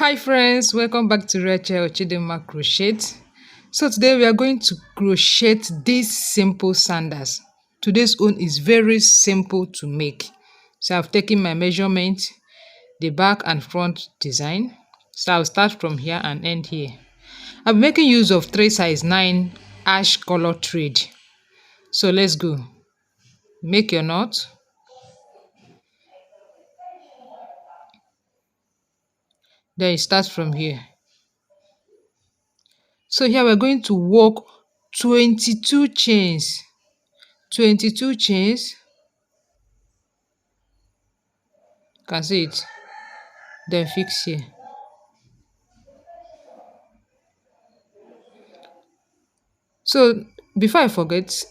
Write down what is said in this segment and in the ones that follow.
Hi friends, welcome back to Rachel Chidema Crochet. So today we are going to crochet these simple sandals. Today's own is very simple to make. So I've taken my measurement, the back and front design. So I'll start from here and end here. I'm making use of 3 size 9 ash color thread. So let's go. Make your knot. Then you start from here. So here we're going to work 22 chains. 22 chains. You can see it. Then fix here. So before I forget,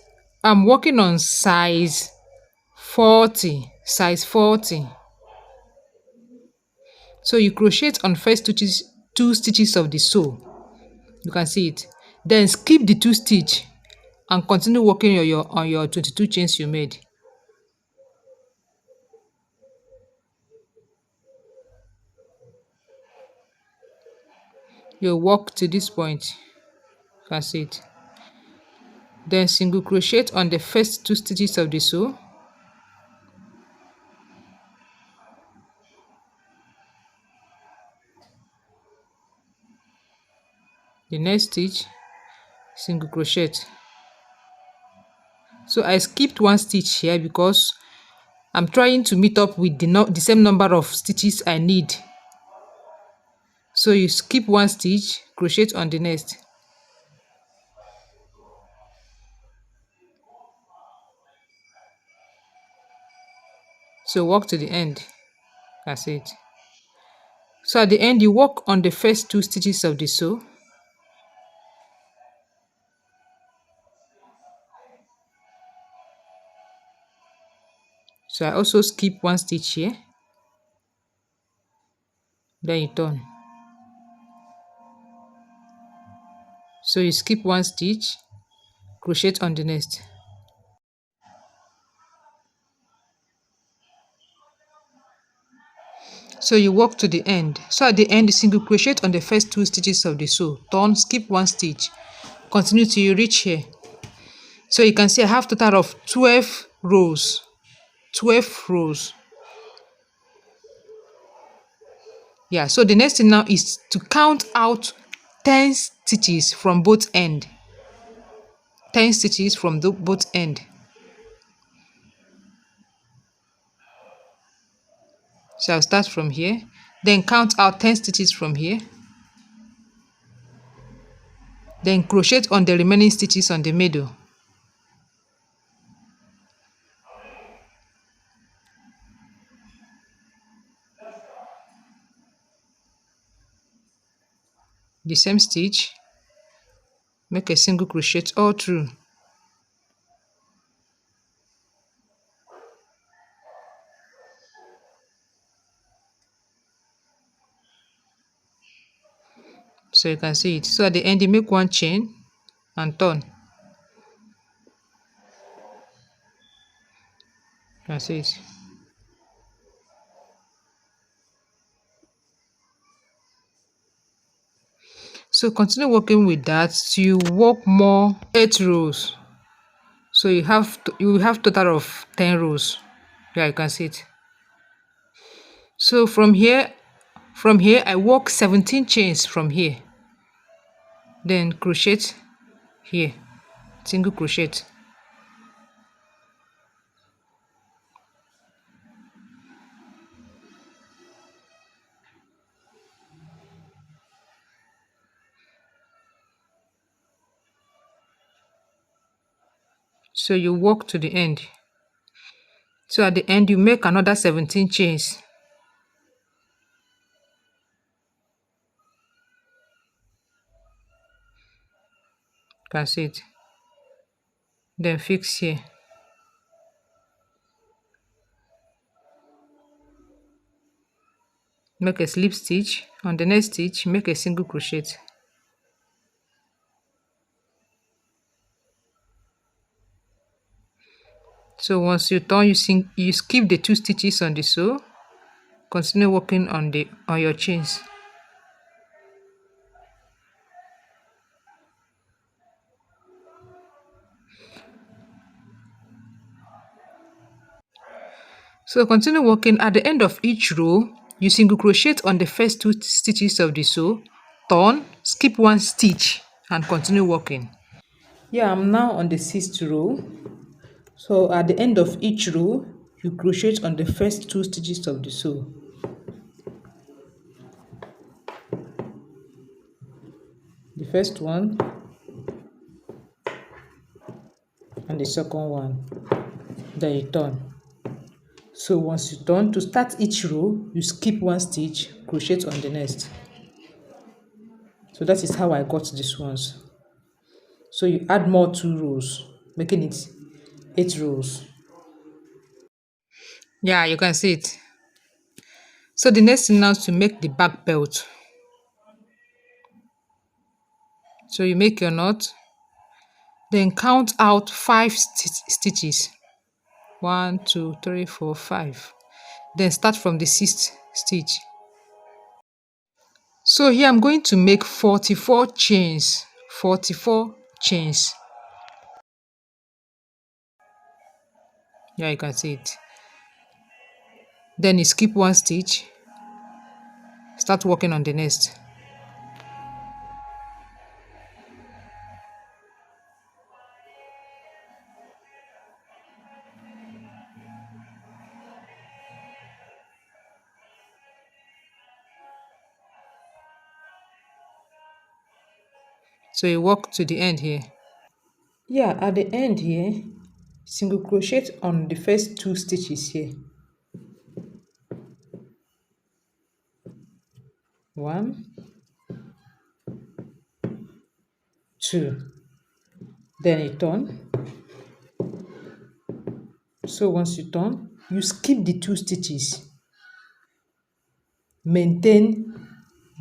I'm working on size 40. Size 40. So you crochet on first two stitches of the sew. You can see it. Then skip the 2 stitch and continue working on your 22 chains you made. You work to this point. You can see it. Then single crochet on the first 2 stitches of the sew. The next stitch, single crochet. So I skipped 1 stitch here because I'm trying to meet up with the same number of stitches I need. So you skip 1 stitch, crochet on the next. So work to the end. That's it. So at the end, you work on the first 2 stitches of the sew. So I also skip 1 stitch here. Then you turn. So you skip 1 stitch, crochet on the next. So you work to the end. So at the end, you single crochet on the first 2 stitches of the sew. Turn, skip 1 stitch. Continue till you reach here. So you can see I have total of 12 rows. 12 rows. Yeah, so the next thing now is to count out 10 stitches from both end. 10 stitches from both end. So I'll start from here. Then count out 10 stitches from here. Then crochet on the remaining stitches on the middle. The same stitch. Make a single crochet all through. So you can see it. So at the end, you make 1 chain and turn. You can see it. So continue working with that till you work more 8 rows. So you have total of 10 rows. Yeah, you can see it. So from here I work 17 chains from here. Then crochet here, single crochet. So you work to the end. So at the end, you make another 17 chains. You can see it. Then fix here. Make a slip stitch. On the next stitch, make a single crochet. So once you turn, you skip the 2 stitches on the sew. Continue working on your chains. So continue working. At the end of each row, you single crochet on the first two stitches of the sew, turn, skip one stitch, and continue working. Yeah, I'm now on the sixth row. So at the end of each row, you crochet on the first two stitches of the sew. The first one and the second one. Then you turn. So once you turn, to start each row, you skip one stitch, crochet on the next. So that is how I got these ones. So you add more 2 rows, making it 8 rows. Yeah, you can see it. So the next thing now is to make the back belt. So you make your knot, then count out 5 stitches. 1, 2, 3, 4, 5. Then start from the 6th stitch. So here I'm going to make 44 chains. 44 chains. Yeah, you can see it. Then you skip one stitch, start working on the next. So you work to the end here. Yeah, at the end here, single crochet on the first 2 stitches here. 1, 2. Then you turn. So once you turn, you skip the 2 stitches. Maintain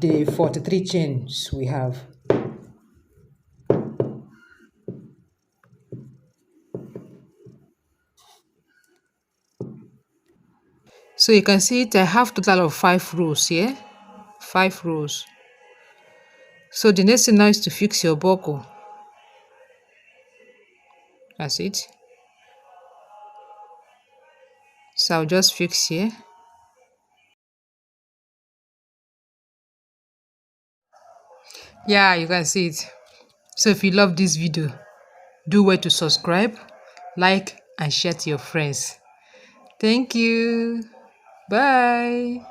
the 43 chains we have. So you can see it, I have total of 5 rows here. 5 rows. So the next thing now is to fix your buckle. That's it. So I'll just fix here. Yeah, you can see it. So if you love this video, do well to subscribe, like, and share to your friends. Thank you. Bye.